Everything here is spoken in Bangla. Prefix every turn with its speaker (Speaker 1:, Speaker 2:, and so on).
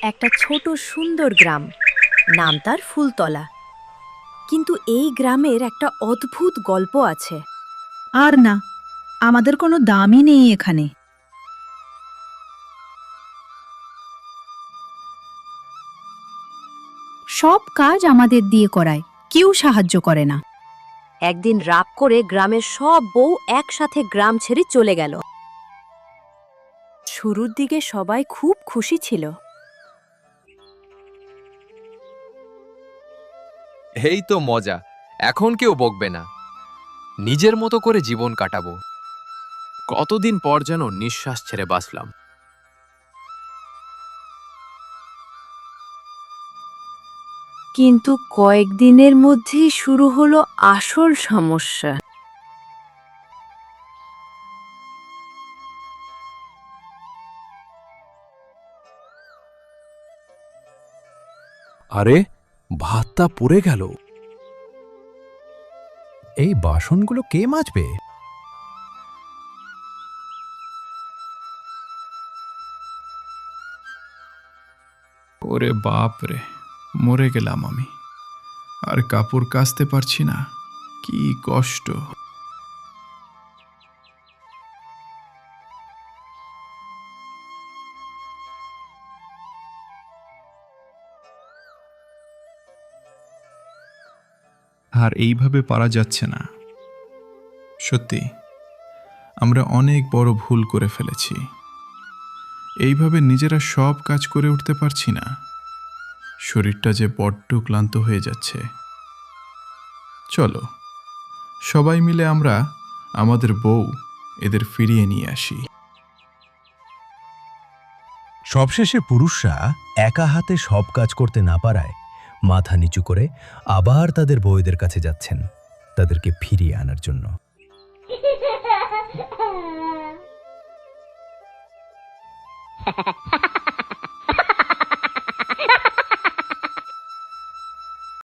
Speaker 1: একটা ছোট সুন্দর গ্রাম, নাম তার ফুলতলা। কিন্তু এই গ্রামের একটা অদ্ভুত গল্প আছে।
Speaker 2: আর না, আমাদের কোনো দামই নেই এখানে। সব কাজ আমাদের দিয়ে করায়, কেউ সাহায্য করে না।
Speaker 1: একদিন রাগ করে গ্রামের সব বউ একসাথে গ্রাম ছেড়ে চলে গেল। শুরুর দিকে সবাই খুব খুশি ছিল।
Speaker 3: এই তো মজা, এখন কেউ বকবে না, নিজের মতো করে জীবন কাটাবো।
Speaker 4: কতদিন পর যেন নিঃশ্বাস ছেড়ে বাঁচলাম।
Speaker 1: কিন্তু কয়েকদিনের মধ্যেই শুরু হলো আসল সমস্যা।
Speaker 4: আরে, ভাতটা পুড়ে গেল।
Speaker 5: এই বাসনগুলো কে মাজবে?
Speaker 6: ওরে বাপ রে, মরে গেলাম আমি। আর কাপড় কাচতে পারছি না, কি কষ্ট। আর এইভাবে পারা যাচ্ছে না। সত্যি, আমরা অনেক বড় ভুল করে ফেলেছি। এইভাবে নিজেরা সব কাজ করে উঠতে পারছি না। শরীরটা যে বড্ড ক্লান্ত হয়ে যাচ্ছে। চলো, সবাই মিলে আমরা আমাদের বউ এদের ফিরিয়ে নিয়ে আসি।
Speaker 5: সবশেষে পুরুষরা একা হাতে সব কাজ করতে না পারায় মাথা নিচু করে আবার তাদের বউদের কাছে যাচ্ছেন তাদেরকে ফিরিয়ে আনার জন্য।
Speaker 7: ha ha ha